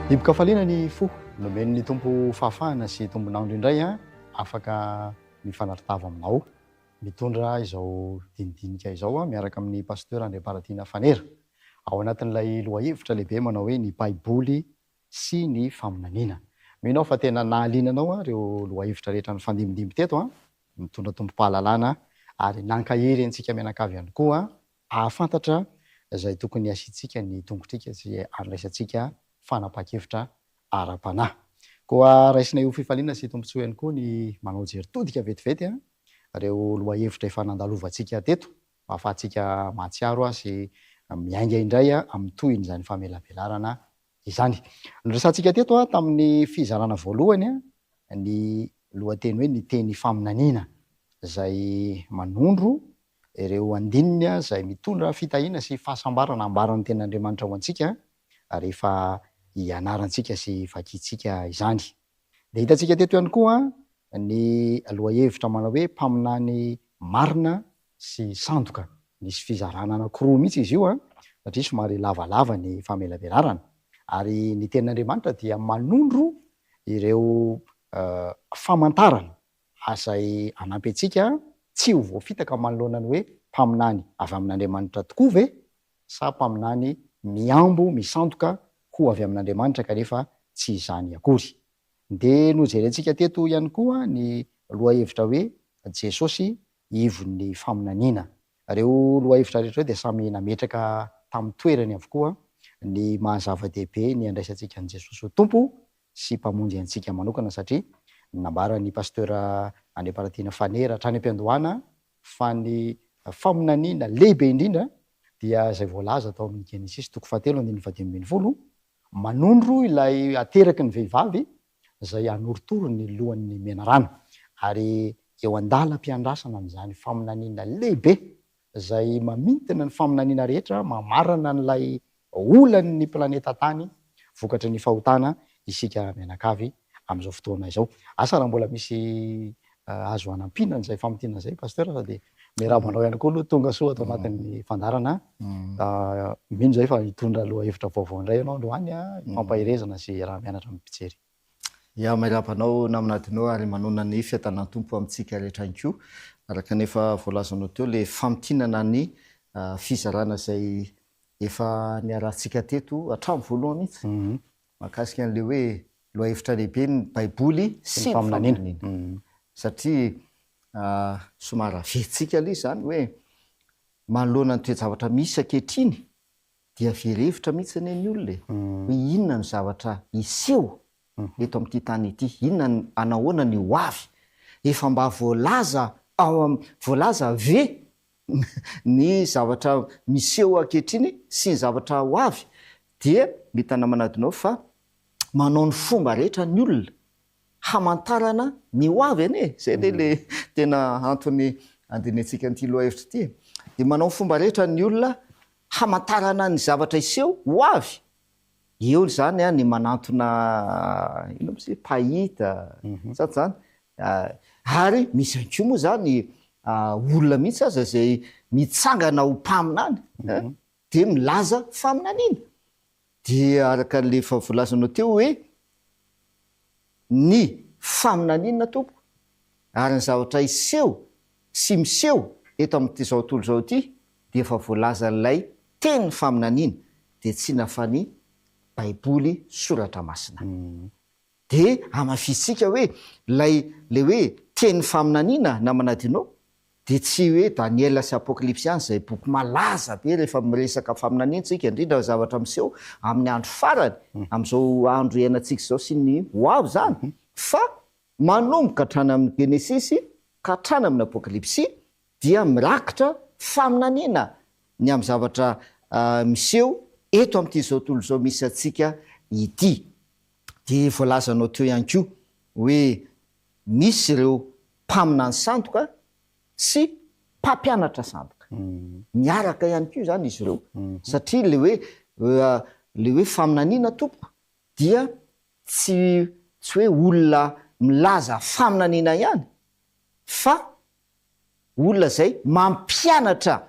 Hibokafaliana ny fo nomeny ny tompo fahafahana sy tombonandro indray afaka mifanartava aminao mitondra izao dinidinika izao miaraka amin'ny pasteur André Baratina Fanera ao anatin'ilay lohahevitra lehibe manao hoe ny baiboly sy ny faminaniana. Mino fa tena nahalinanao reo lohahevitra rehetra ny fandimidimy teto mitondra tompo-pahalalana ary nankahery antsika mianakavy ihany koa ahafantatra izay tokony asiantsika ny tongotrika sy andraisantsika fanapahan-kevitra ara-panahy. Koa raisina io fifaliana sy tombontsoa ihany koa ny manao jeritodika vetivety reo lohahevitra efa nandalovantsika teto ahafahantsika mahatsiaro sy miainga indray amin'ny tohin'izany famelabelarana izany. Niresantsika teto tamin'ny fizarana voalohany ny lohateny hoe ny teny faminaniana izay manondro ireo andininy izay mitondra fitahiana sy fahasambarana ambaran'ny ten'Andriamanitra ho antsika rehefa ianarantsika sy vakiantsika izany. Dia hitantsika teto ihany koa ny lohahevitra manao hoe mpaminany marina sy sandoka. Nisy fizarana anankiroa mihitsy izy io satria somary lavalava ny famelabelarana ary ny ten'Andriamanitra dia manondro ireo famantarana izay anampy antsika tsy ho voafitaka manoloana ny hoe mpaminany avy amin'Andriamanitra tokoa ve sa mpaminany miambo misandoka ho avy amin'Andriamanitra kanefa tsy izany akory. Dia nojerentsika teto ihany koa ny lohahevitra hoe Jesosy ivon'ny faminaniana. Reo lohahevitra rehetra dia samy nametraka tamin'ny toerany avokoa ny mahazava-dehibe ny andraisantsika an' Jesosy ho tompo sy mpamonjy antsika manokana satria nambara ny pasteur André Baratina Fanera hatrany am-piandohana fa ny faminaniana lehibe indrindra dia izay voalaza atao amin'ny Genesis 3:7 manondro ilay ateraky ny vehivavy izay anorotoro ny lohan'ny menarana ary eo andalam-piandrasana amin'izany faminaniana lehibe izay mamintina ny faminaniana rehetra mamarana n'ilay olan'ny planeta tany vokatry ny fahotana isika mianakavy amin'izao fotoana izao. Asa raha mbola misy azo anampinana izay famintinana izay pasteur dia miarabanao ihany koa aloha tonga soa atao anatin'ny fandarana mino izay fa hitondra lohahevitra vaovao indray ianao androany fampahirezana sy raha mianatra amin'ny mpijery. Ya miarabanao naminatinao ary manona ny fiatanan-tompo amintsika rehetra ihany koa araka nefa voalazanao teo le famintinana ny fizarana izay efa niarantsika teto hatramin'ny voalohany mihitsy mahakasika an'le hoe lohahevitra lehibe ny baiboly sy ny faminaniana satria somary avetsika aloha izany hoe manoloana ny toe-javatra misy ankehitriny dia verevitra mihitsy ny olona hoe inona ny zavatra iseho eto amin'ity tany ity, inona ny anahoana ny ho avy, efa mba voalaza voalaza ve ny zavatra miseho ankehitriny sy ny zavatra ho avy, dia mitana manadinao fa manao ny fomba rehetra ny olona hamantarana ny ho avy ane. Zay le tena antony andinitsika n'ity lohahevitra ity. Dia manao ny fomba rehetra ny olona hamantarana ny zavatra iseho ho avy. Eo zany ny manantona ino moa pahita sady zany ary misy ankoa moa zany olona mihitsy aza izay mitsangana ho mpaminany dia milaza faminaniana. Dia araka le fa voalazanao teo hoe ny faminaniana tompo ary ny zavatra iseho sy miseho eto amin'ity zao tontolo zao ity dia efa voalaza n'ilay teny faminaniana dia tsy nafany baiboly soratra masina. Dia amafisika hoe le hoe teny faminaniana na manadinao dia tsy hoe Daniela sy Apokalipsy ihany izay boky malaza be rehefa miresaka faminaniana tsika indrindra zavatra miseho amin'ny andro farany amin'izao andro iainantsika izao sy ny ho avy zany, fa manomboka hatrany amin'ny Genesisy ka hatrany amin'ny Apokalipsy dia mirakitra faminaniana ny amin'ny zavatra miseho eto amin'ity zao tontolo zao misy antsika ity. Dia voalazanao teo ihany koa hoe misy ireo mpaminany sandoka sy mpampianatra sandoka miaraka ihany koa zany izy ireo satria le hoe faminaniana tompo dia tsy hoe olona milaza faminaniana ihany fa olona zay mampianatra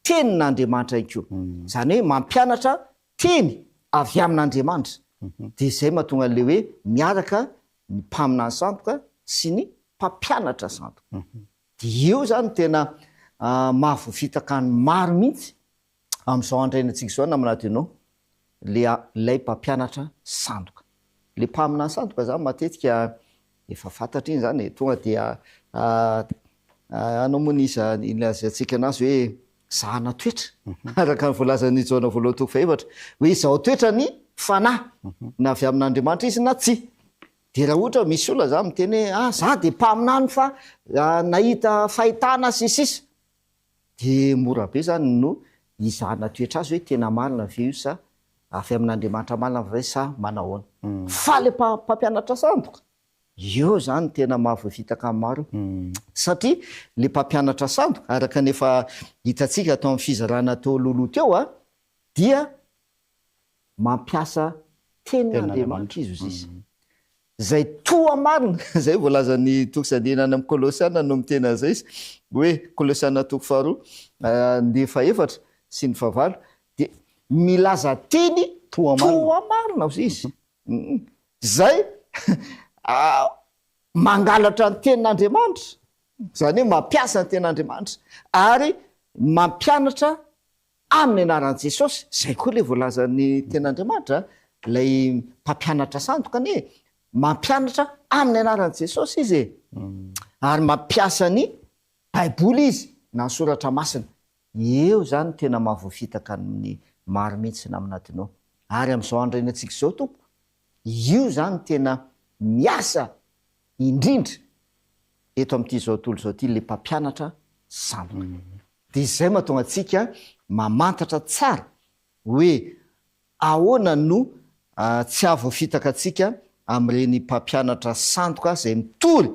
tenin'Andriamanitra ihany koa. Zany hoe mampianatra teny avy amin'Andriamanitra de zay mahatonga le hoe miaraka ny mpamina ny sandoka sy ny mpampianatra sandoka de io zany tena mahavoafitaka ny maro mihitsy am'izao andrainantsika zao namanatyanao lay mpampianatra sandoka le mpamina ny sandoka zany matetika efa fantatra iny zany tonga dia anao moa nisa ilazatsika anazy hoe zahana toetra araka ny voalazany jaona voalohany toko faefatra hoe izao toetra ny fanahy na avy amin'Andriamanitra izy na tsy de raha ohatra misy olona za miteny hoe za de mpaminany fa nahita fahitana sisisa de mora be zany no izahana toetra azy hoe tena marina ve io sa avy amin'Andriamanitra marina ve sa manahoana fa le mpampianatra sandoka io zany tena mahavoafitaka maro satria le mpampianatra sandoka araka nefa hitatsika atao amin'ny fizarana teo loloha teo dia mampiasa ten'Andriamanitra izy izy zay toa marina zay voalazany toko sandinany amin'ny Kolosiana no mitena zay izy hoe Kolosiana toko faharoa nde faefatra sy ny fahavalo de milaza teny toa marina izy zay mangalatra ny tenin'Andriamanitra zany hoe mampiasa ny tenin'Andriamanitra ary mampianatra amin'ny anaran'i Jesosy zay koa le voalazan'ny tenin'Andriamanitra lay mpampianatra sandoka ane mampianatra amin'ny anaran'i Jesosy izy ary mampiasa ny baiboly izy na soratra masina eo zany tena mahavoafitaka amin'ny maro mihitsy naminatinao ary am'izao andrainantsika zao tompo io zany tena miasa indrindra eto amin'ity zao tontolo zao ty le mpampianatra sandoka de zay mahatonga atsika mamantatra tsara hoe ahoana no tsy avoafitaka atsika am'ireny mpampianatra sandoka zay mitory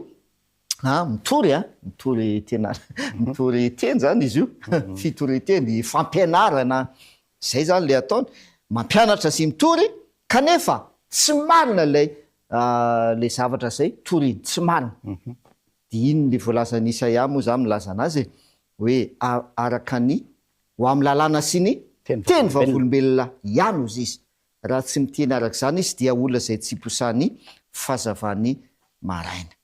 tena mitory teny zany izy io fitoreteny fampianarana zay zany le ataony mampianatra sy mitory kanefa tsy marina le zavatra zay toriny tsy marina de iny le voalazany Isaia moa zany milaza anazy hoe araka ny ho amin'ny lalàna sy ny teny vavolombelona ihany ozy izy raha tsy miteny araka zany izy dia olona zay tsy posany fahazavany maraina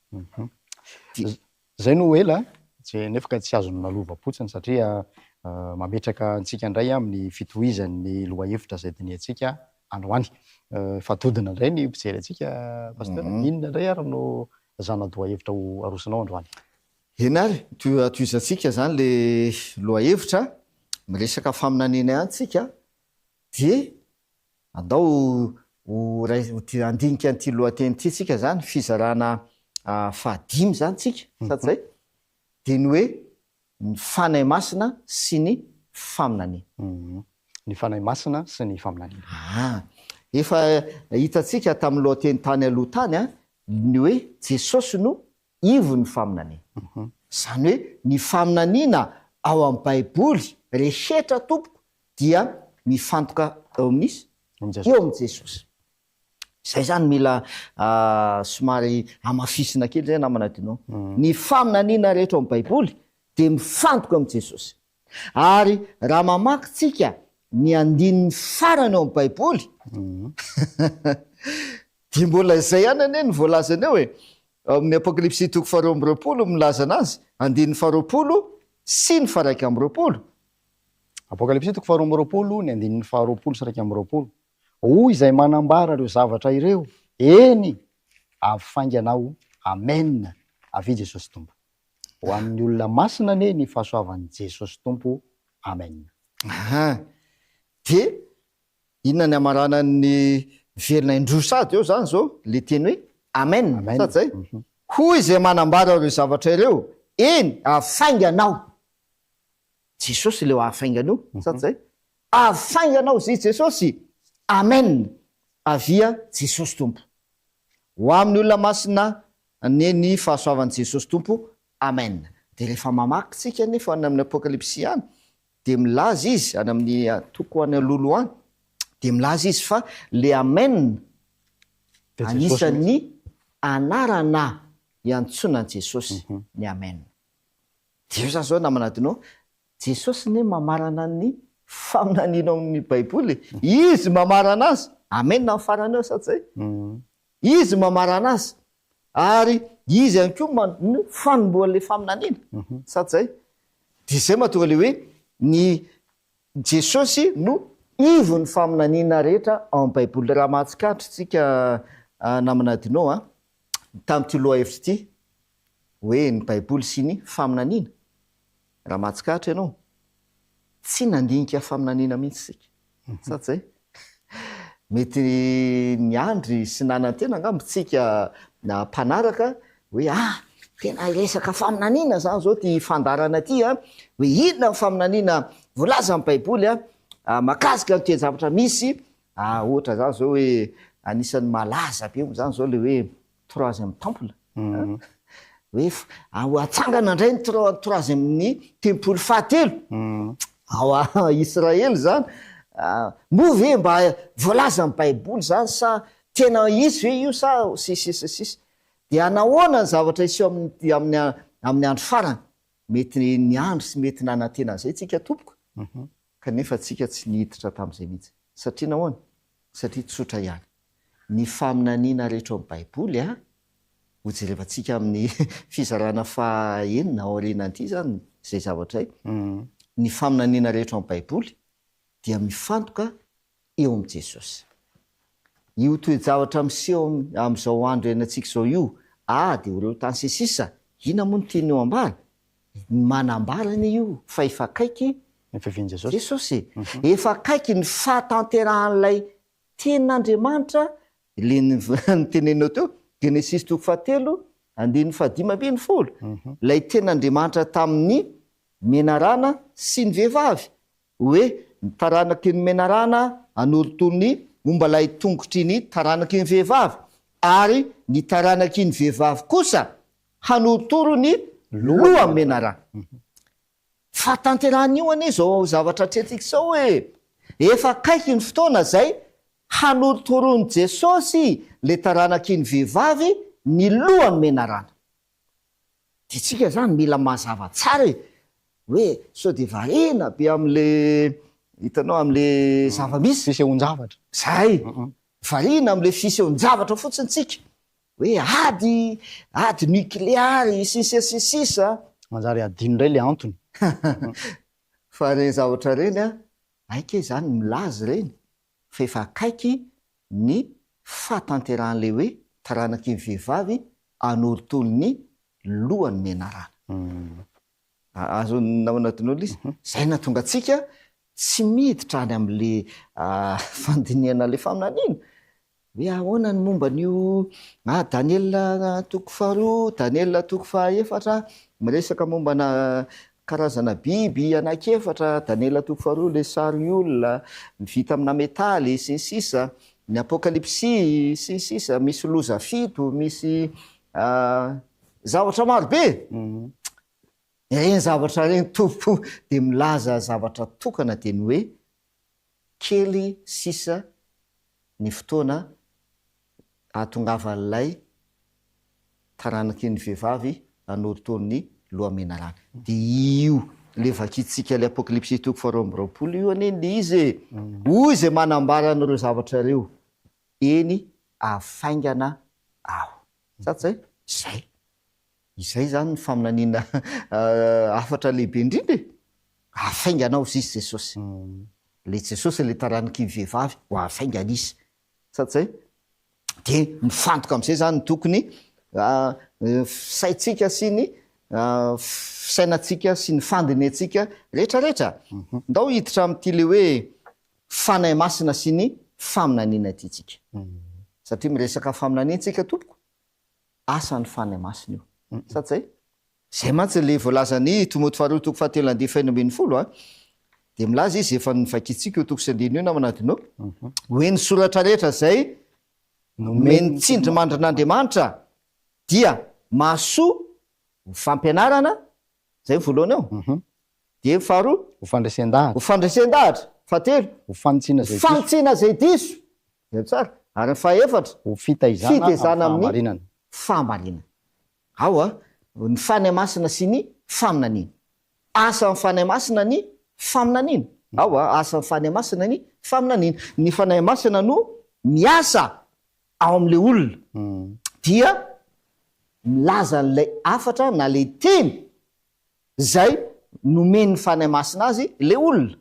zay no ela tsy nefa ka tsy azony nalova-potsiny satria mametraka antsika indray amin'ny fitohizan'ny lohahevitra zay diniantsika androany fatodina indray ny mpijery atsika pasteur inona indray ary no zana-doahevitra ho arosinao androany enary toizantsika zany le lohahevitra miresaka faminanena ihany tsika de andao andinika an'ity lohateny ity tsika zany fizarana fahadimy zany tsika sady zay de ny hoe ny fanahy masina sy ny faminanena ny fanahy masina sy ny faminanena efa hitatsika tamin'ny lohateny tany aloha tany ny hoe Jesosy no ivo ny faminanena zany hoe ny faminanena ao amin'ny baiboly rehetra tompoko dia mifantoka eo amin'izy eo amin'ny Jesosy zay zany mila somary amafisina kely zay namanadinao ny faminanena rehetra ao amin'ny baiboly de mifantoka amin'ny Jesosy ary raha mamaky tsika ny andininy farany ao amin'ny baiboly de mbola zay ihany ane ny voalazany eo hoe amin'ny apokalipsy toko 2 milaza anazy andininy 2 sy ny 1 apokalipsy toko 2 ny andininy 2 sy 1 hoy izay manambara ireo zavatra ireo eny afainganao amen avy Jesosy tompo ho amin'ny olona masina ane ny fahasoavan'i Jesosy tompo amen de inona ny amaranany velona indrosady eo zany zao le teny hoe amen sady zay hoy izay manambara ireo zavatra ireo eny afainganao Jesosy le afaingana io sady zay afainganao zay Jesosy amen avia Jesosy tompo ho amin'ny olona masina ny fahasoavan'i Jesosy tompo amen de rehefa mamaky tsika nefa any amin'ny apokalipsy any de milaza izy any amin'ny toko any alolo any de milaza izy fa le amen anisan'ny anarana iantsonan'i Jesosy ny amen de io zany zao namanadinao Jesosy ne mamarana ny faminanina amin'ny baiboly izy mamarana azy amenina ny farany eo sady zay izy mamarana azy ary izy ihany koa fanomboan'le faminaniana sady zay de zay mahatonga le hoe ny Jesosy no ivo ny faminaniana rehetra ao amin'ny baiboly. Raha mahatsikatro tsika namanadinao a tamin'ity loha hevitra ity hoe ny baiboly sy ny faminaniana, raha mahatsikatra ianao tsy nandinika faminaniana mihitsy sika sady zay mety ny andry sy nanantena angambontsika na mpanaraka hoe tena resaka faminaniana zany zao ty fandarana aty a hoe inona ny faminaniana voalaza amin'ny baiboly a makasika ny toejavatra misy ohatra zany zao hoe anisan'ny malaza be zany zao le hoe troisième temple hoe atsangana indray ny troisième tempoly fahatelo ao Israely zany move mba voalaza amin'ny baiboly zany sa tena izy hoe io sa sisy de anahoana ny zavatra iseo amin'ny andro farany mety ny andro sy mety nanantena zay tsika tompoko kanefa tsika tsy nihiditra tamin'izay mihitsy satria nahoana satria tsotra ihany ny faminaniana rehetra amin'ny baiboly hojerevantsika amin'ny fizarana fahaenina aorianan'ity zany zay zavatray ny faminaniana rehetra amin'ny baiboly dia mifantoka eo amin'ny Jesosy. Io toejavatra miseho amin'izao andro ianantsika zao io de ireo tany sisisa ina moa ny tiany eo ambara manambarany io fa efa akaiky Jesosy efa akaiky ny fahatanterahan'ilay tenin'Andriamanitra le nytenenao teo Genesis 3:7-5 lay tenin'Andriamanitra tamin'ny menarana sy ny vehivavy hoe ny taranaky ny menarana hanorotolo ny momba lay tongotry ny taranaky ny vehivavy ary ny taranaky ny vehivavy kosa hanorotolo ny loha menarana. Fahatanterahany io anie zao zavatra tretrika sao hoe efa akaiky ny fotoana zay hanorotolony Jesosy le taranaky ny vehivavy ny lohany menarana. De tsika zany mila mazava tsara hoe sao de varina be am'le hitanao am'le zavamisy fisehon-javatra zay varina am'le fisehon-javatra fotsiny tsika hoe ady nucléary sisa manjary adino indray le antony fa reny zavatra reny aike zany milazy reny fa efa akaiky ny fahatanteran'le hoe taranaky ny vehivavy hanorotolo ny lohany menarana. Azo namanadin'olo izy zay natonga atsika tsy miditra any am'le fandiniana le faminaniana hoe ahoana ny momba n'io Daniela 2:2 Daniela 2:4 miresaka mombana karazana biby anankefatra Daniela 2:2 le sary olona vita amina metaly sy ny sisa ny apokalipsy sy ny sisa misy loza fito misy zavatra maro be reny zavatra reny tompo de milaza zavatra tokana de ny hoe kely sisa ny fotoana atongavan'lay taranaky ny vehivavy hanorotolony loha menarana. De io le vakitsika le apokalipsy 2:20 io anie le izy hoy izay manambara an'ireo zavatra reo eny afaingana ao sady zay izay zany ny faminaniana afatra lehibe indrindra afainganao zisy Jesosy le Jesosy le taranaky ny vehivavy ho afaingana izy sady zay de mifantoka am'izay zany tokony saitsika sy ny fisainatsika sy ny fandiny atsika rehetrarehetra ndao hiditra am'ty le hoe fanahy masina sy ny faminaniana ty tsika satria miresaka faminaniantsika tompoko asa ny fanahy masina io sady zay mantsy le voalazany Timoty 2:7-5 de milaza izy efa nivakitsika io toko sy andiny io namanadinao hoe ny soratra rehetra zay nomeny tsindry mandrin'Andriamanitra dia mahasoa fampianarana zay voalohany eo de faharoa hofandraisan-dahatra fahatelo fanotsiana zay diso de tsara ary ny fahaefatra fitaizana amin'ny fahamarinana. Ao ny fanahy masina sy ny faminaniana asa ny fanahy masina ny faminaniana ao asa fanahy masina ny faminaniana ny fanahy masina no miasa ao am'le olona dia milaza n'lay afatra na le teny zay nomeny fanahy masina azy le olona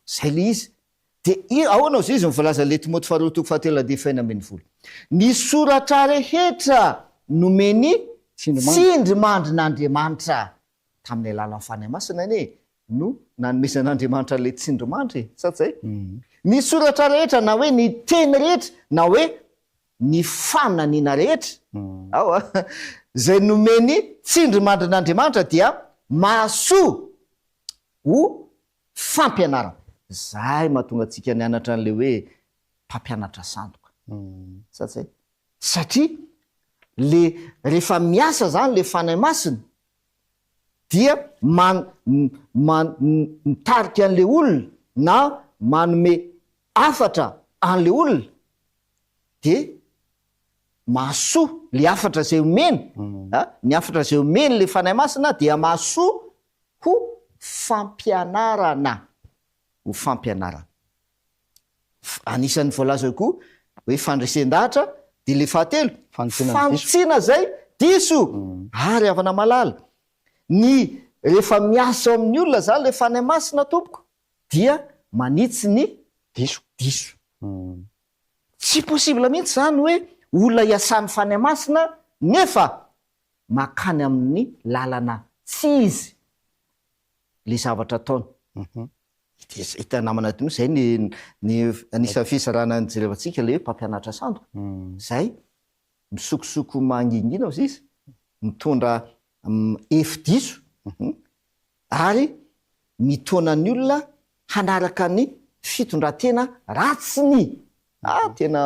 zay le izy de ahoanao zay izy mivolaza le Timoty faharoa toko fahatelo de faina ambin'ny folo ny soratra rehetra nomeny tsindrimandrin'Andriamanitra tamin'ny alalan'ny fanahy masina anie no nanomesan'Andriamanitra le tsindrimandry sa tsy zay ny soratra rehetra na hoe ny teny rehetra na hoe ny faminaniana rehetra ao zay nomeny tsindrimandrin'Andriamanitra dia mahasoa ho fampianarana zay mahatonga antsika nianatra an'le hoe mpampianatra sandoka sa tsy zay satria le rehefa miasa zany le fanahy masina dia mitarika an'le olona na manome afatra an'le olona de mahasoa le afatra zay omeny ny afatra zay omeny le fanahy masina dia mahasoa ho fampianarana anisan'ny voalaza koa hoe fandresen-dahatra de le fahatelo fantsiana zay diso ary avana malala ny rehefa miasa ao amin'ny olona zany le fanahy masina tompoko dia manitsy ny diso tsy possible mihitsy zany hoe olona iasan'ny fanahy masina nefa makany amin'ny lalana tsy izy le zavatra taony hitanamana tino zay ny anisa fisarana nyjerevantsika le hoe mpampianatra sandoka zay misokosoko mangingina ao izy mitondra efi-diso ary mitona ny olona hanaraka ny fitondratena ratsiny tena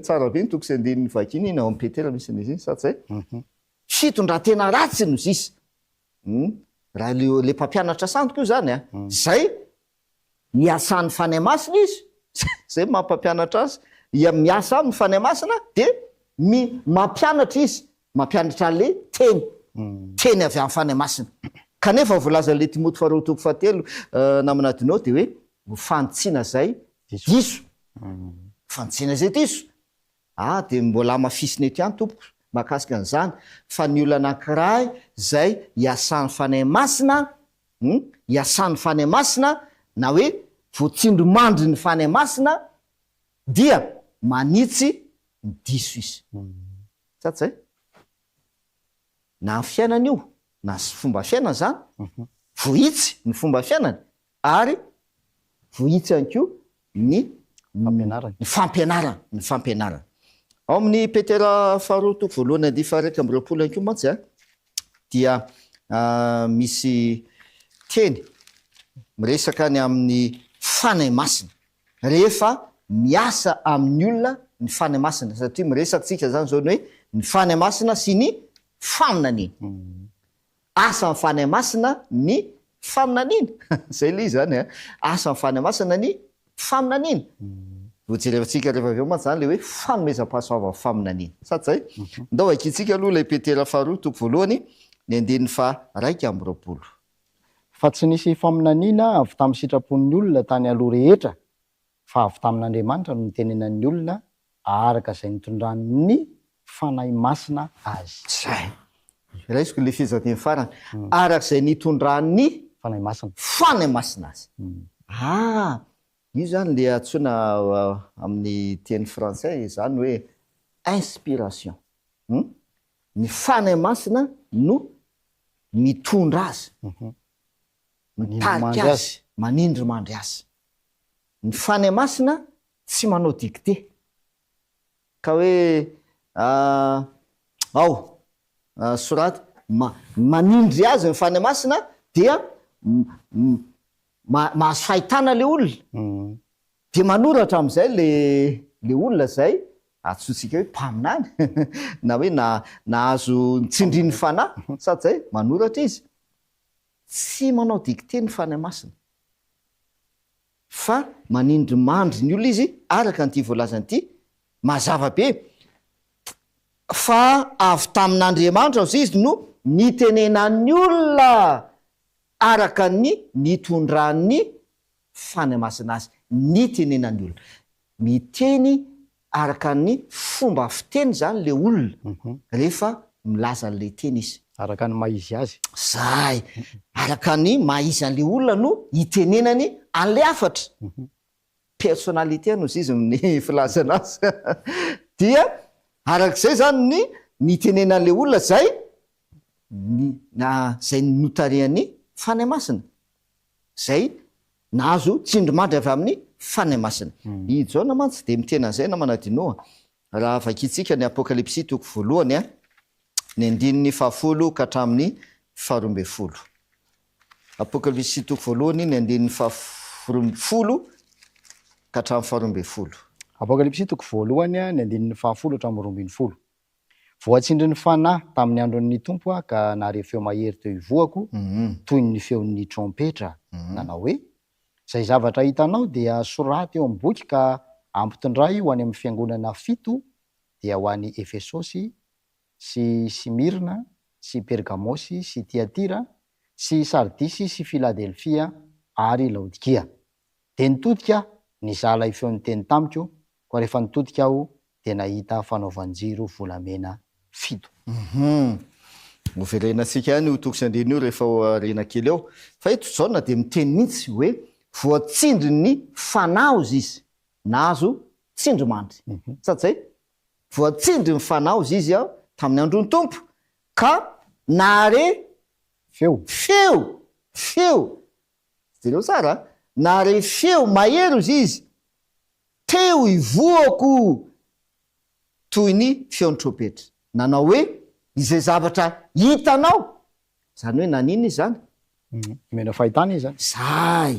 tsara be ny toko sy andehan'ny vakiny iny ao amin'ny petera misy n'izy iny sa tsy zay fitondratena ratsiny ozy izy raha le mpampianatra sandoka io zany zay miasan'ny fanahy masina izy zay mampampianatra azy miasa amin'ny fanahy masina de mampianatra izy mampianatra le teny avy amin'ny fanahy masina kanefa voalaza le Timoty faharoa toko fahatelo namanadinao de hoe fantsiana zay diso fantsiana zay diso de mbola mafisina eto ihany tompoko mahakasika an'izany fa ny olona anankiray zay iasan'ny fanahy masina na hoe voatsindromandry ny fanahy masina dia manitsy ny diso izy sa tsy zay na ny fiainana io na fomba fiainana zany vohitsy ny fomba fiainana ary vohitsy ihany ko ny fampianarana ao amin'ny petera faharoa toko voalohany andihy faharaiky amby roapolo ihany ko mantsy dia misy teny miresaka ny amin'ny fanahy masina rehefa miasa amin'ny olona ny fanahy masina satria miresaka tsika zany zao ny hoe ny fanahy masina sy ny faminaniana asa ny fanahy masina ny faminaniana zay le izy zany asa ny fanahy masina ny faminaniana voajerevantsika rehefa avy eo mantsy zany le hoe fanomezam-pahasoava faminaniana sa tsy zay ndao akintsika aloha le petera faharoa toko voalohany ny andehan'ny faharaiky amby roapolo fa tsy nisy faminaniana avy tamin'ny sitrapon'ny olona tany aloha rehetra fa avy tamin'Andriamanitra no nitenenan'ny olona araka izay nitondran'ny fanahy masina azy zay raisiko le fizateny farany araka izay nitondran'ny fanahy masina azy io zany le antsoina amin'ny teny français zany hoe inspiration ny fanahy masina no mitondra azy mitarika azy manindry mandry azy ny fanahy masina tsy manao dicté ka hoe soraty manindry azy ny fanahy masina dia mahazo fahitana le olona de manoratra am'izay le olona zay atsotsika hoe mpaminany na hoe nahazo nitsindriny fanahy sady zay manoratra izy tsy manao dicté ny fanahy masina fa manindry mandry ny olona izy araka n'ity voalazanyity mazava be fa avy tamin'Andriamanitra ozy izy no nitenenan'ny olona araka ny nitondran'ny fanamasina azy ny tenenany olona miteny araka ny fomba fiteny zany le olona rehefa milaza n'le teny izy araka ny maizy azy zay araka ny maizy an'le olona no hitenenany an'le afatra personnalité nozy izy ny filazana azy dia arak'izay zany ny tenenan'le olona zay zay notarehan'ny fanahy masina zay nahazo tsindrimandry avy amin'ny fanahy masina izao namantsy de mitena an'izay na manadinoa raha vakitsika ny apokalipsy toko voalohany ny 10:10 ka hatramin'ny 12. Apokalipsy toko voalohany ny 10:10 ka hatramin'ny 12. Apokalipsy toko voalohany ny 10:10 hatramin'ny 12. Voatsindry ny fanahy tamin'ny andron'ny tompo ka nare feo mahery teo ivoako toy ny feon'ny trompetra nanao hoe zay zavatra hitanao dia soraty eo amin'ny boky ka ampitondray ho any amin'ny fiangonana 7 dia ho an'ny Efesosy sy Simirna sy Pergamosy sy Tiatira sy Sardisy sy Filadelfia ary Laodikia. De nitodika nizala ifeon'ny teny tamiko koa rehefa nitodika aho dia nahita fanaovanjiro volamena 7. Overenasika any ho tokosandreny io rehefa rena kely eo fa eto zao na de miteny mihitsy hoe voatsindry ny fanaozy izy nahazo tsindrimandry satria voatsindry ny fanaozy izy tamin'ny andron'ny tompo ka nare feo jereo tsara nare feo mahery izy teo ivoako toy ny feon'ny trompetra nanao hoe izay zavatra hitanao zany hoe nanina izy zany mena fahitana izy zany zay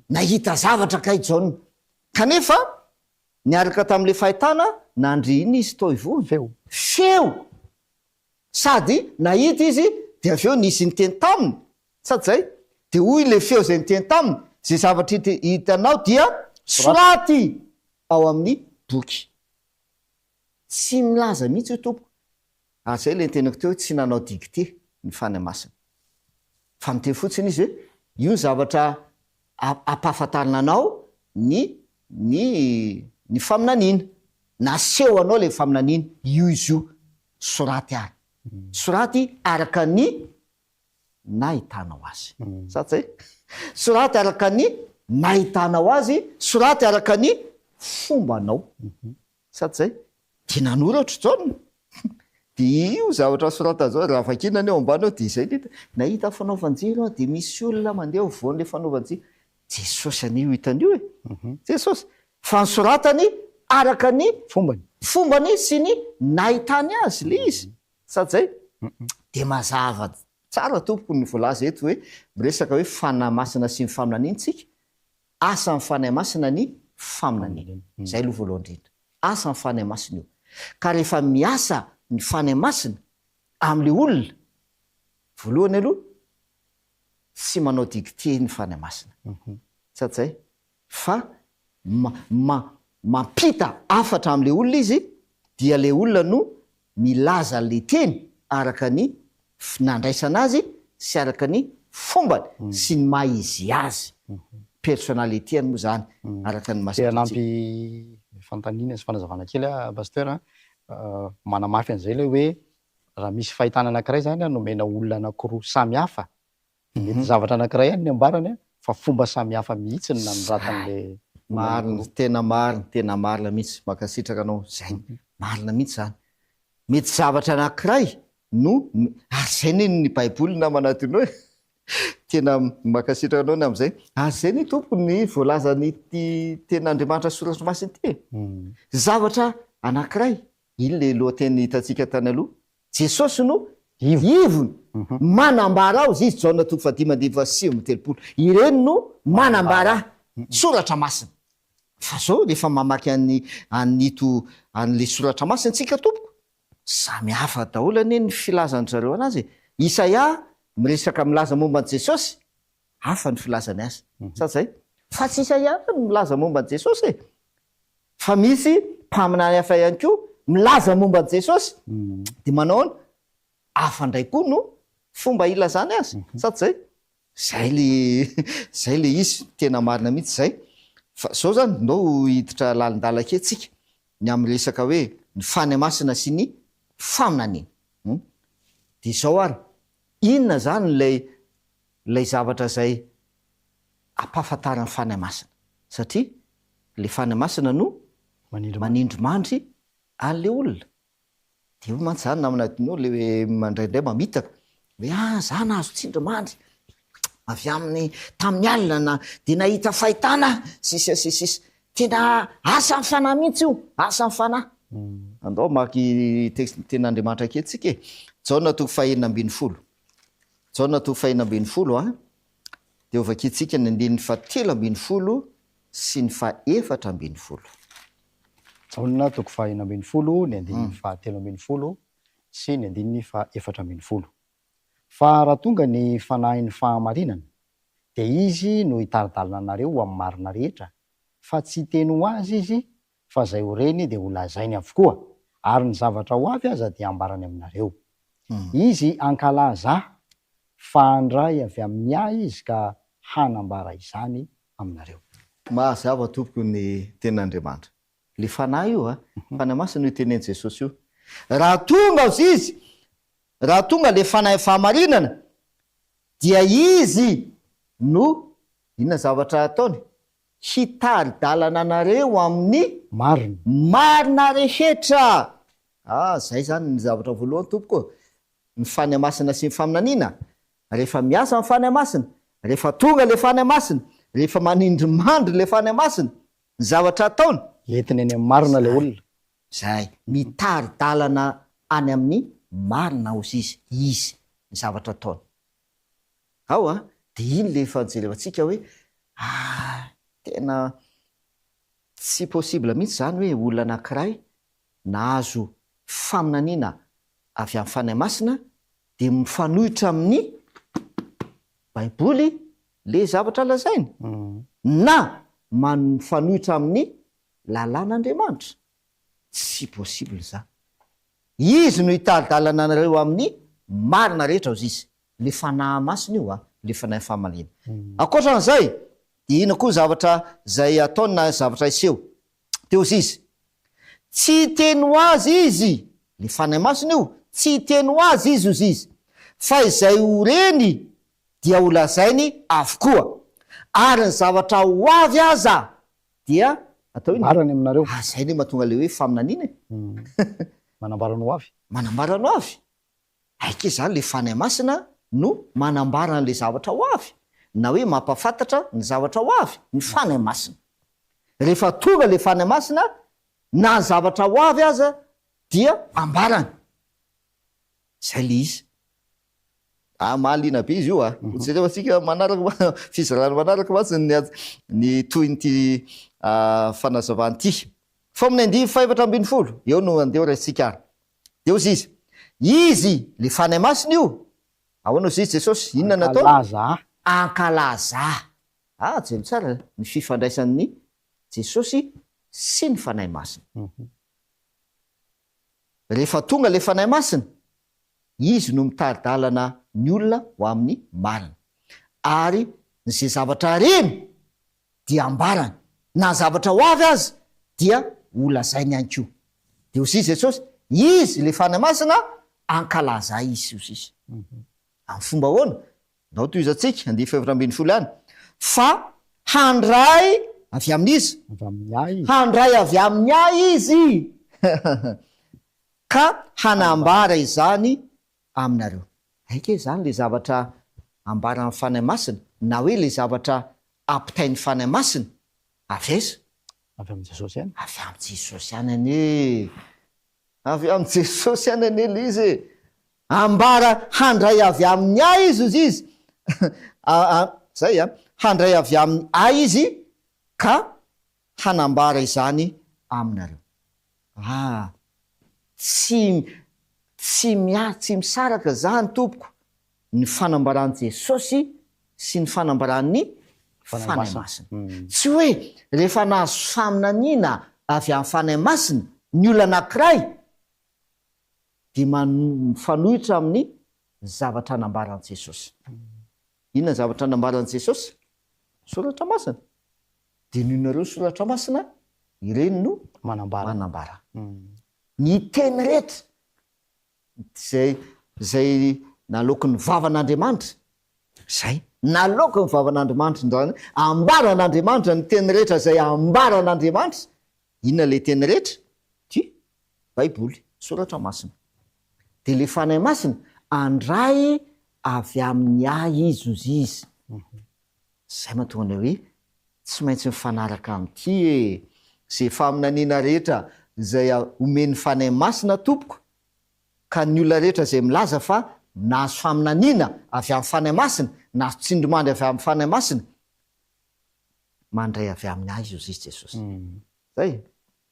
nahita zavatra kaijona kanefa niaraka tamin'le fahitana nandriny izy tao ivony feo sady nahita izy de aveo nisy nyteny taminy sady zay de hoy le feo zay nyteny taminy zay zavatra hitanao dia soraty ao amin'ny boky tsy milaza mihitsy io tompo ary zay le nytenako teo tsy nanao dicté ny fanahy masina fa miteny fotsiny izy hoe io ny zavatra ampahafantarina anao ny faminaniana naseho anao le faminaniana io izy io soraty ary soraty araka ny nahitanao azy sady zay soraty araka ny nahitanao azy soraty araka ny fombanao sady zay de nanoratra zao de io zavatra sorata zao raha vakinany eo ambany ao de izay nita nahita fanaovanjiro de misy olona mandeha voan'le fanaovanjiro jesosy an'io hitan'io jesosy fa nysoratany araka ny fombany sy ny nahitany azy le izy sady zay de mazava tsara tompoko ny voalaza eto hoe miresaka hoe fanahy masina sy ny faminaniantsika asa ny fanahy masina ny faminaniana zay aloha voalohany indrindra asa ny fanahy masina io ka rehefa miasa ny fanahy masina am'le olona voalohany aloha tsy manao dicté ny fanahy masina sady zay fa mampita afatra am'le olona izy dia le olona no milaza le teny araka ny nandraisana azy sy araka ny fombany sy ny maizy azy personnalité any moa zany araka ny masinampy fantanina sy fanazavana kely pasteur manamafy an'izay le hoe raha misy fahitana anankiray zany nomena olona anankiroa samy hafa mety zavatra anankiray any ny ambarany fa fomba samy hafa mihitsy ny nanoratan'le tena marina mihitsy makasitraka anao zay marina mihitsy zany mety zavatra anankiray no ary zay ny baiboly na manatiny hoe tena makasitraka anao ny am'izay ary zay ny tompo ny voalazany ten'Andriamanitra soratra masiny ty zavatra anankiray iny le lohateny hitatsika tany aloha jesosy no ivony manambara ao izy Jaona 5:7 ireny no manambara soratra masina fa zao rehefa mamaky an'le soratra masina tsika tompoko samy hafa daholo anie ny filazany zareo anazy Isaia miresaka milaza momba an' Jesosy hafa ny filazany azy sady zay fa tsy Isaia milaza momba an' Jesosy fa misy mpaminany hafa ihany koa milaza momba an' Jesosy de manao hafa ndray koa no fomba ilazany azy sady zay zay le izy tena marina mihitsy zay fa zao zany no hiditra lalindalake tsika ny amin'ny resaka hoe ny fanymasina sy ny faminaniana de zao ary inona zany lay zavatra zay ampahafantarany fanymasina satria le fanymasina no manindromandry an'le olona de ho mantsy zany naminadino le hoe mandraindray mamitaka hoe za nahazo tsindrimandry avy amin'ny tamin'ny alina de nahita fahitana sisy tena asa ny fanahy mihitsy io asa ny fanahy andao maky ten'Andriamanitra akentsika Jaona 5:10 Jaona 5:10 de ovakitsika ny 7:10 sy ny 4:10 Jaona 5:10 ny 7:10 sy ny 4:10 fa raha tonga ny fanahin'ny fahamarinana de izy no hitaridalina anareo amin'ny marina rehetra fa tsy teny ho azy izy fa zay ho reny de ho lazainy avokoa ary ny zavatra ho avy aza dia ambarany aminareo izy ankalaza fa andray avy amin'ny ahy izy ka hanambara izany aminareo mahazava tompoko ny ten'Andriamanitra le fanahy io fanahy masina io tenen'i Jesosy io raha tonga le fanahy fahamarinana dia izy no inona zavatra ataony hitaridalana anareo amin'ny marina rehetra zay zany ny zavatra voalohany tompoko ny fanahy masina sy ny faminaniana rehefa miasa ny fanahy masina rehefa tonga le fanahy masina rehefa manindromandry le fanahy masina ny zavatra ataony entiny any amin'ny marina le olona zay mitaridalana any amin'ny marina ozy izy ny zavatra ataony ao de iny le fanjelevantsika hoe tena tsy possible mihitsy zany hoe olona anankiray nahazo faminaniana avy amin'ny fanahy masina de mifanohitra amin'ny baiboly le zavatra lazainy na mifanohitra amin'ny lalàn'Andriamanitra tsy possible za izy no hitaridalana anareo amin'ny marina rehetra ozy izy le fanahy masina io le fanahy fahamalina akoatran'izay de ina koa zavatra zay ataony na zavatra iseho teo ozy izy tsy teny ho azy izy le fanahy masina io tsy teny ho azy izy ozy izy fa izay ho reny dia ho lazainy avokoa ary ny zavatra ho avy aza dia atao marany aminareo zay ne mahatonga le hoe faminaniana manambarany ho avy manambarany ho avy aike zany le fanahy masina no manambarana le zavatra ho avy na hoe mampafantatra ny zavatra ho avy ny fanahy masina rehefa tonga le fanahy masina na ny zavatra ho avy aza dia ambarany zay le izy mahaliana be izy io otsika manaraka fizarana manaraka matsy ny toynyty fanazavany ty fa amin'ny 5:10 eo no andeo raisika ary de ozy izy le fanahy masina io ahoana ozy izy Jesosy inona natao ankalaza jelo tsara ny fifandraisan'ny Jesosy sy ny fanahy masina rehefa tonga le fanahy masina izy no mitaridalana ny olona ho amin'ny marina ary zay zavatra reny dia ambarany na zavatra ho avy azy dia ho lazainy ihany koa de ozy izy Jesosy izy le fanahy masina ankalaza izy ozy izy amin'ny fomba hoana nao toy izantsika 5:10 any fa handray avy amin'izy handray avy amin'ny ahy izy ka hanambara izany aminareo aike zany le zavatra ambarany fanahy masina na hoe le zavatra ampitain'ny fanahy masina avy aiza avy amin'ny Jesosy any avy amin'ny Jesosy any ane avy amin'ny Jesosy any ane le izy ambara handray avy amin'ny ahy izy ozy izy zay handray avy amin'ny ahy izy ka hanambara izany aminareo tsy misaraka zany tompoko ny fanambarany Jesosy sy ny fanambaran'ny fanahy masina tsy hoe rehefa nahazo faminaniana avy amin'ny fanahy masina ny olona anankiray de mifanohitra amin'ny zavatra nambarany Jesosy inona ny zavatra nambaran'i Jesosy? Soratra masina. De nonareo soratra masina ireny no manambara. Ny teny rehetra zay naloko ny vavan'Andriamanitra, zay naloko ny vavan'Andriamanitra ndrany ambaran'Andriamanitra ny teny rehetra zay ambaran'Andriamanitra. Inona le teny rehetra? Ty Baiboly, soratra masina. De le fanahy masina andray avy amin'ny ahy izy ozy izy. Zay mahatonga hoe tsy maintsy mifanaraka am'ty zay faminaniana rehetra zay omeny fanahy masina tompoko, ka ny olona rehetra zay milaza fa nahazo faminaniana avy amin'ny fanahy masina, nahazo tsindrimandry avy amin'ny fanahy masina, mandray avy amin'ny ahy izy ozy izy Jesosy. Zay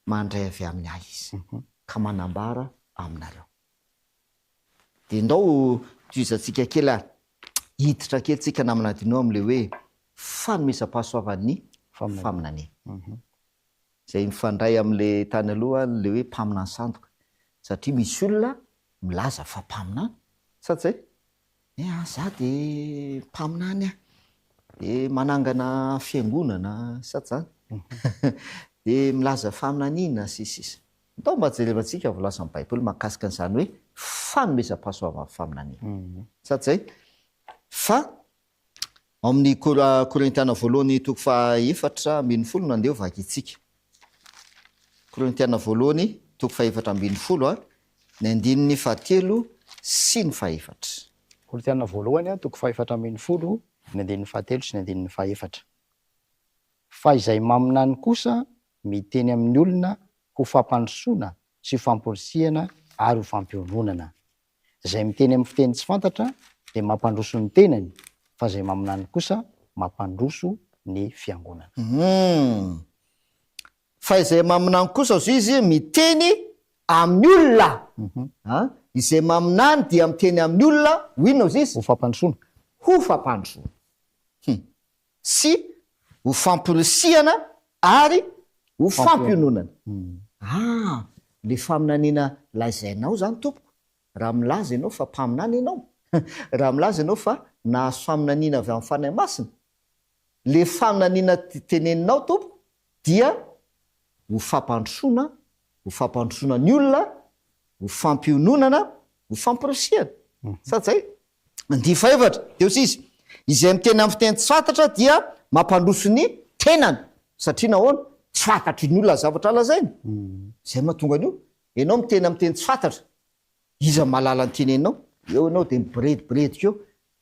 mandray avy amin'ny ahy izy ka manambara aminareo. De ndao toizantsika kely hiditra kely tsika namanadinao am'le hoe fanomezam-pahasoavan'ny faminaniana. Zay mifandray am'le tany aloha le hoe mpaminany sandoka, satria misy olona milaza fa mpaminany sady zay za de mpaminany de manangana fiangonana sady zany de milaza faminaniana sisisy. Ndao mba jerevantsika voalasan'ny Baiboly mahakasika an'izany hoe fanomezam-pahasoavan'ny faminaniana sady zay. Fa amin'ny Korintiana voalohany toko 4:4 nandeha vaky itsika. Korintiana voalohany toko 4:4 ny andininy 7 sy ny 4. Korintiana voalohany toko 4:4 ny andininy 7 sy ny andininy 4. Fa izay maminany kosa miteny amin'ny olona ho fampandrosoana sy famporisihana ary ho fampiononana. Zay miteny amin'ny fiteny tsy fantatra de mampandroso ny tenany, fa zay maminany kosa mampandroso ny fiangonana. Fa izay maminany kosa ozy izy miteny amin'ny olona. Izay maminany dia miteny amin'ny olona ho inona ozy izy? Ho fampandrosoana. Ho fampandrosoana. Sy ho famporisihana ary ho fampiononana. Le faminaniana lazainao zany tompoko. Raha milaza ianao fa mpaminany ianao, raha milaza ianao fa nahazo faminaniana avy amin'ny fanahy masina, le faminaniana teneninao tompoko dia ho fampandrosoana ny olona, ho fampiononana, ho famporisihana. Sady zay. 4 de ozy izy izay miteny amin'ny fiteny tsy fantatra dia mampandroso ny tenany, satria nahoana tsy fantatry ny olona zavatra lazainy. Zay mahatonga an'io ianao miteny amin'ny teny tsy fantatra, iza malala ny teneninao, eo ianao de mibiredibredika eo,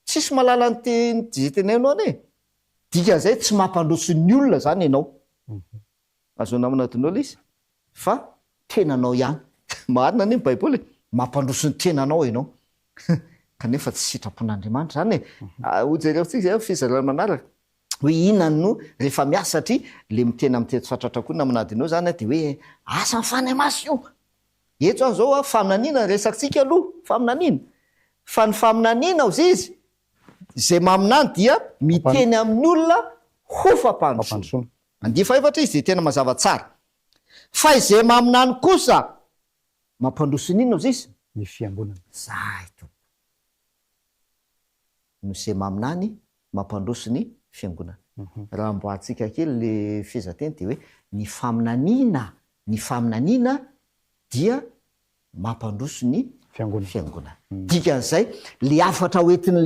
tsisy malala ny zay teneninao ane. Dikan'izay tsy mampandroso ny olona zany ianao. Azo namanadinao izy fa tenanao ihany. Marina ny Baiboly mampandroso ny tenanao ianao. Kanefa tsy sitrapon'Andriamanitra zany hojerevantsika zay fizarana manaraka hoe inona no rehefa miasa, satria le mitena amin'ny teny tsy fantatra koa namanadinao zany de hoe asa ny fanahy masina io. Eto zao faminaniana resaksika aloha faminaniana. Fa ny faminaniana ozy izy zay maminany dia miteny amin'ny olona ho fampandrosoana. 4 izy de tena mazava tsara. Fa izay maminany kosa mampandroso n'inona ozy izy? Ny fiangonana. Zay to. No zay maminany mampandroso ny fiangonana. Raha mboatsika kely le fizateny de hoe ny faminaniana dia mampandroso ny fiangonana. Dikan'izay le afatra hoetiny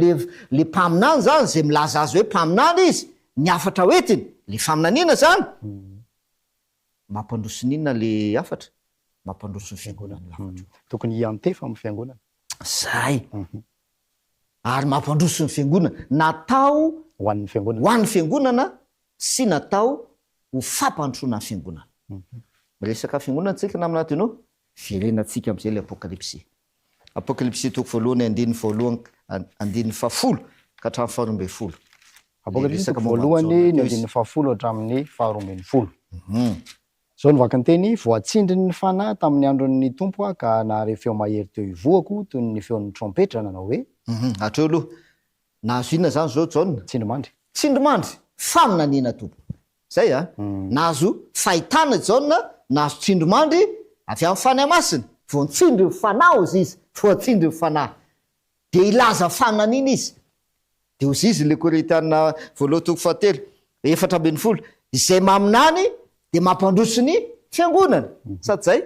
le mpaminany zany zay milaza azy hoe mpaminany izy, ny afatra hoetiny le faminaniana zany mampandroso n'inona le afatra? Mampandroso ny fiangonana. Tokony hiantefa amin'ny fiangonana. Zay. Ary mampandroso ny fiangonana, natao ho an'ny fiangonana. Ho an'ny fiangonana sy natao ho fampandrosoana ny fiangonana. Resaka fiangonana tsika namanadinao verenantsika am'izay le Apokalipsy. Apokalipsy toko 1:1 andininy 10 ka hatramin'ny 12. Apokalipsy toko 1 ny andininy 10 hatramin'ny 12. Zao ny vaky ny teny, voatsindry ny fanahy tamin'ny andron'ny tompo ka nahare feo mahery teo ivoako toy ny feon'ny trompetra nanao hoe atreo aloha nahazo inona zany zao Jaona? Tsindrimandry faminaniana tompo. Zay nahazo fahitana Jaona, nahazo tsindrimandry avy amin'ny fanahy masina, voatsindry ny fanahy ozy izy, voatsindry ny fanahy. De ilaza faminaniana izy. de ozy izy le Korintiana voalohany toko fahatelo 4:40 izay maminany de mampandroso ny fiangonana sady zay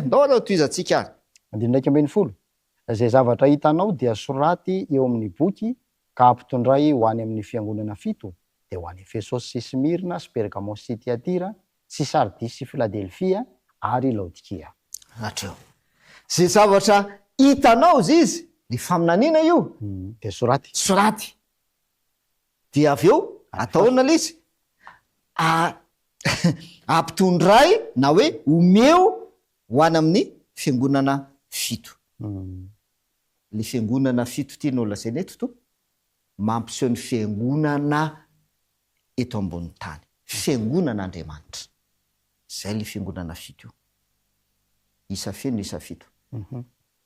ndao raha toizantsika ary 19 zay zavatra hitanao dia soraty eo amin'ny boky ka ampitondray ho any amin'ny fiangonana 7 de ho any Efesosy sy Smirna sy Pergamon sy Tiatira sy Sardis sy Philadelphia ary Laodikia. Atreo zay zavatra hitanao izy ny faminaniana io de soraty de avy eo ataona lizy ampitondray na hoe omeo ho any amin'ny fiangonana 7 le fiangonana 7 tia no lazaina eto to mampiseho ny fiangonana eto ambony tany fiangonan'Andriamanitra zay le fiangonana 7 io isa feno isa 7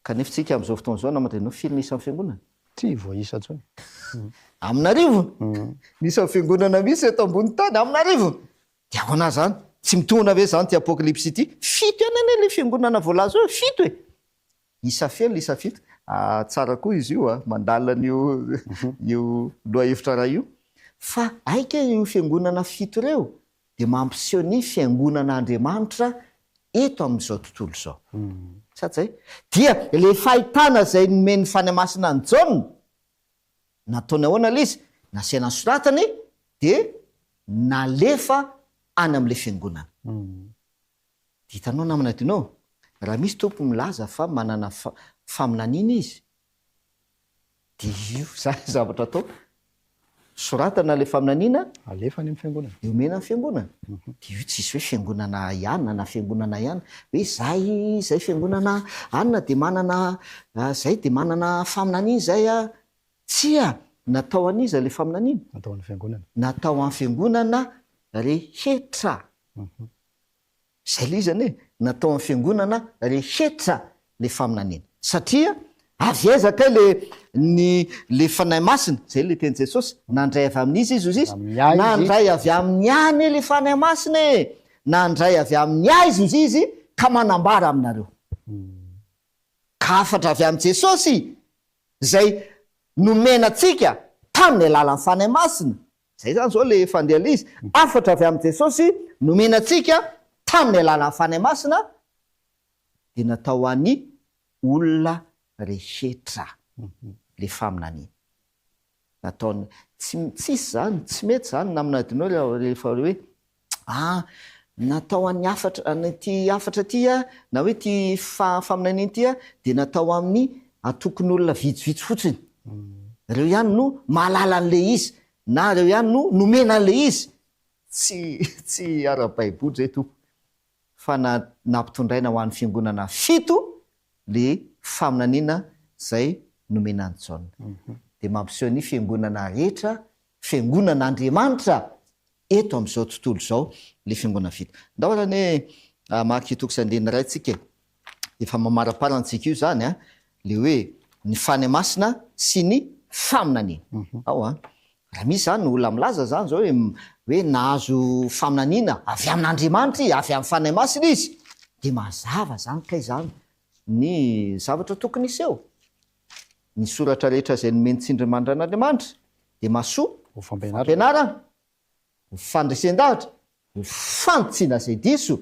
kanefa tsika am'izao fotoana zao namandrainao firy nisa fiangonana tsy voaisa tsony amin'arivo nisa fiangonana misy eto ambony tany amin'arivo de ako ana zany tsy mitona ave zany ty apokalipsy ity 7 anane le fiangonana voalaza hoe 7 isa feno isa 7 tsara koa izy io mandalan'io io loha hevitra raha io fa aika io fiangonana 7 reo de mampiseho ny fiangonan'Andriamanitra eto amin'izao tontolo zao sady zay dia le fahitana zay nomeny fanamasina ny Jaona nataony ahoana lizy nasiana soratany de nalefa any am'le fiangonana hitanao namana tinao raha misy tompo milaza fa manana faminaniana izy de io zavatra atao soratana le faminaniana alefany amin'ny fiangonana omena ny fiangonana de io tsisy hoe fiangonana ianina na fiangonana ihany hoe zay fiangonana anina de manana zay de manana faminaniana zay tsia natao an'iza le faminaniana natao amin'ny fiangonana natao amin'ny fiangonana rehetra zay le izany hoe natao amin'ny fiangonana rehetra le faminaniana satria avy ezaka le fanahy masina zay le teny Jesosy nandray avy amin'izy izy izy nandray avy amin'ny any le fanahy masina nandray avy amin'ny aizy izy ka manambara aminareo ka afatra avy amin'ny Jesosy zay nomenatsika tamin'ny alalan'ny fanahy masina zay zany zao le fandehala izy afatra avy amin'ny Jesosy nomenatsika tamin'ny alalan'ny fanahy masina de natao any olona rehetra le faminaniana nataony tsisy zany tsy mety zany naminadinao rehefa hoe natao any ty afatra tya na hoe ty faminaniana tya de natao amin'ny atokony olona vitsivitsy fotsiny reo ihany no mahalala an'le izy na reo ihany no nomena an'le izy tsy ara-baiboly zay to fa nampitondraina ho an'ny fiangonana 7 le faminaniana zay nomena ny Jaona de mampiseho ny fiangonana rehetra fiangonan'Andriamanitra eto am'izao tontolo zao le fiangonana 7 ndao arany hoe maky toko sandeny ray tsika efa mamaraparantsika io zany le hoe ny fanahy masina sy ny faminaniana ao raha misy zany olona milaza zany zao hoe nahazo faminaniana avy amin'Andriamanitra avy amin'ny fanahy masina izy de mazava zany kay zany ny zavatra tokony iseho ny soratra rehetra zay nomeny tsindrimandran'Andriamanitra de masoa ho fampianarana ho fandresen-davitra ho fantsiana zay diso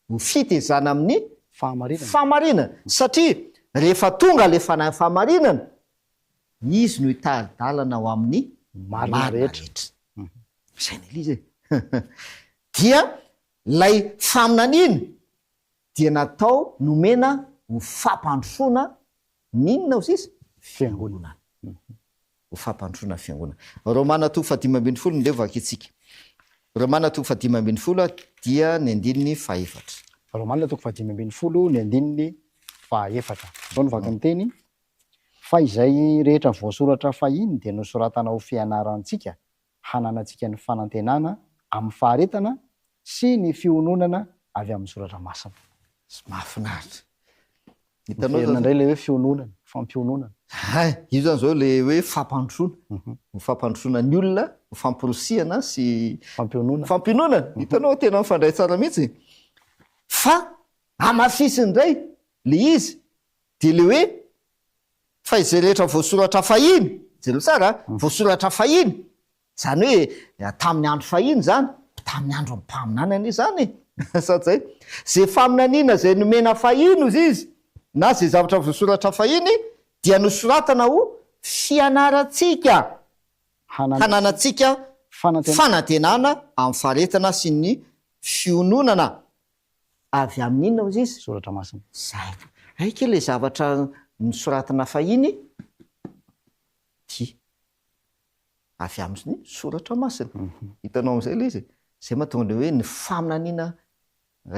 ho fitezana amin'ny fahamarinana satria rehefa tonga le fanahy fahamarinana izy no hitaridalana ho amin'ny marina rehetra zay ny lizy dia lay faminaniana dia natao nomena ho fampandrosoana ninona ozy fiangonana ho fampandrosoana fiangonana Romana 5:12 ndeo vakitsika Romana 5:12 dia ny andininy 4 Romana 5:12 ny andininy 4 zao ny vaky ny teny fa izay rehetra voasoratra fahiny de nosoratana ho fianarantsika hananantsika ny fanantenana amin'ny faharetana sy ny fiononana avy amin'ny soratra masina mahafinaritra hitanao le hoe fiononana fampiononana io zany zao le hoe fampandrosoana ny olona famporosiana sy fampiononana hitanao tena mifandray tsara mihitsy fa amafisiny ndray le izy de le hoe fa izay rehetra voasoratra fahiny jereo tsara voasoratra fahiny zany hoe tamin'ny andro fahiny zany tamin'ny andro mpaminanana izy zany satria zay faminaniana zay nomena fahino izy izy na zay zavatra voasoratra fahiny dia nosoratana ho fianaratsika hananatsika fanantenana amin'ny faretina sy ny fiononana avy amin'inona ozy izy soratra masina zay aika le zavatra nosoratana fahiny ty avy amin'ny soratra masina hitanao am'izay le izy zay mahatonga le hoe ny faminaniana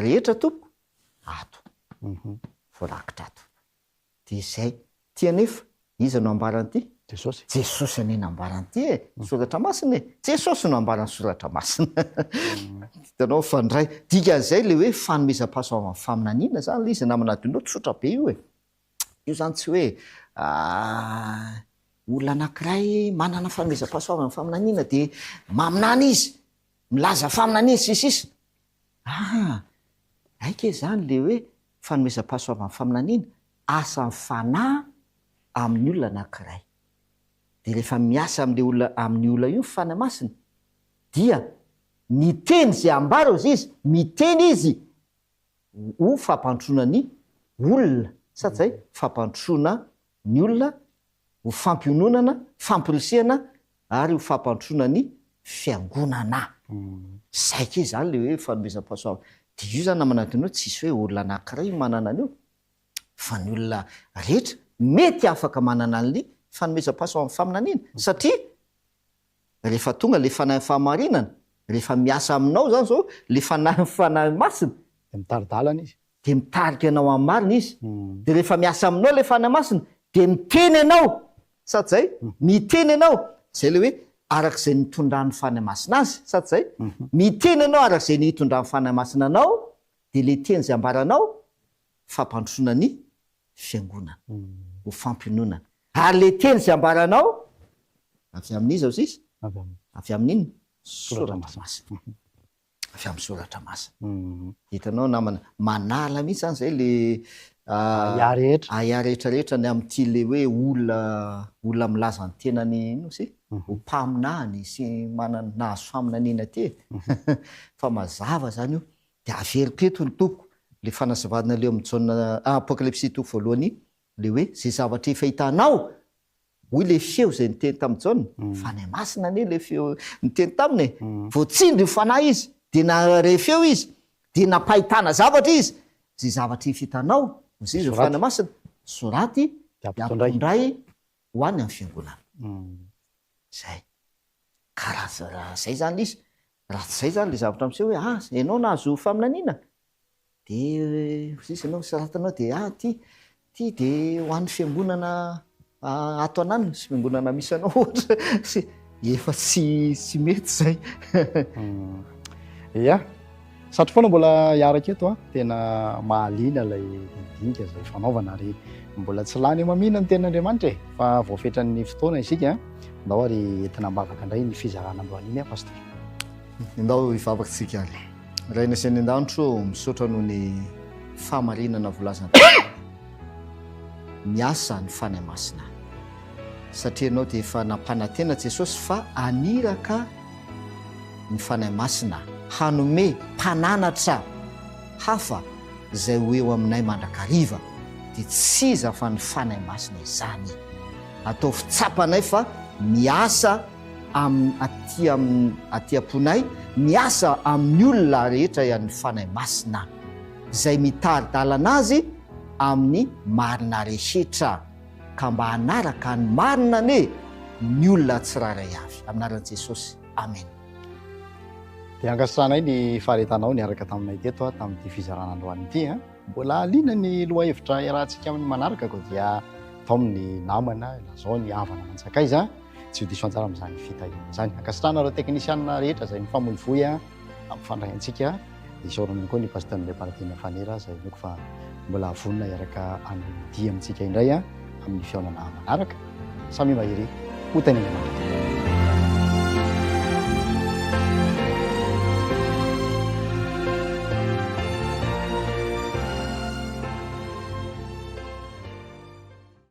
rehetra tompo ato voarakitra ato de zay tia nefa iza no ambaran'ity jesosy any nambaran'ity soratra masina jesosy no ambarany soratra masina hitanao fandray dikan'izay le hoe fanomezam-pahasoavana faminaniana zany le izy namanadinao tsotra be io io zany tsy hoe olona anankiray manana fanomezam-pahasoavana faminaniana de maminana izy milaza faminaniana sisisy aika zany le hoe fanomezam-pahasoavana faminaniana asan'ny fanahy amin'ny olona anankiray de rehefa miasa am'le olona amin'ny olona io fanahy masina dia miteny zay ambara ozy izy miteny izy ho fampandrosoana ny olona satria fampandrosoana ny olona ho fampiononana fampirisihana ary ho fampandrosoana ny fiangonana zay ke zany le hoe fanomezam-pahasoavana de io zany namanadinao tsisy hoe olona anankiray manana an'io fa ny olona rehetra mety afaka manana an'le fanomezam-pahasoavana faminaniana satria rehefa tonga le fanahy fahamarinana rehefa miasa aminao zany zao le fanahy masina de mitaridalana izy de mitarika anao amin'ny marina izy de rehefa miasa aminao le fanahy masina de miteny anao satria miteny anao zay le hoe arak'izay nitondran'ny fanahy masina azy satria miteny anao arak'izay nitondran'ny fanahy masina anao de le teny zay ambaranao fampandrosoana ny fiangonana ho fampiononana ary le teny zay ambaranao avy amin'iza ozy izy avy amin'iny soratra masina avy amin'ny soratra masina hitanao namana manala mihitsy zany zay le rehetrarehetra ny amin'ity le hoe olona milaza ny tenany nosy ho mpaminany sy manana nahazo faminaniana ty fa mazava zany io de averiko eto ny toko le fanazavadina leo amin'ny jaona apokalypsy toko voalohany le hoe zay zavatra efa hitanao hoy le feo zay niteny tamin'ny jaona fanahy masina ane le feo niteny taminy voatsindry io fanahy izy de narefeo izy de nampahitana zavatra izy zay zavatra efa hitanao ozy izy fanahy masina soraty ampitondray ho any amin'ny fiangonana zay karaha zay zany le izy raha tsy zay zany le zavatra am'seo hoe ianao nahazo faminaniana de ozy izy ianao soratanao de ty de ho an'ny fiangonana ato anany sy fiangonana misy anao ohatra efa tsy mety zay ia satria foana mbola hiaraka eto tena mahaliana lay dinika zay fanaovana ary mbola tsy lany mamina ny ten'Andriamanitra fa voafetran'ny fotoana isika ndao ary entina mbavaka indray ny fizarana androaniny pastor indao hivavakantsika ary raha inasan'ny an-danitro misaotra noho ny fahamarinana volazana miasa ny fanahy masina satria ianao dia efa nampanantena Jesosy fa aniraka ny fanahy masina hanome mpananatra hafa zay ho eo aminay mandrakariva dia tsy iza fa ny fanahy masina izany atao fitsapanay fa miasa aty amponay miasa amin'ny olona rehetra ihany fanahy masina zay mitaridalana azy amin'ny marina rehetra ka mba hanaraka ny marina ane ny olona tsiraray avy aminaran'i Jesosy amen. Dia ankasanay ny faharetanao niaraka taminay teto tamin'ity fizarana androany ity mbola aliana ny loha hevitra iarahantsika amin'ny manaraka ko dia atao amin'ny namana lazao ny havana mantsakaiza tsy ho diso antsara amin'izany fitahina zany. Ankasitrana ireo teknisianina rehetra zay mifamoivoy amin'ny fandraiantsika isaorana koa ny pasteur Leopartina Fanera zay noko fa mbola vonona iaraka amin'ny dia amintsika indray amin'ny fiaonana manaraka samy mahery ho tenenana.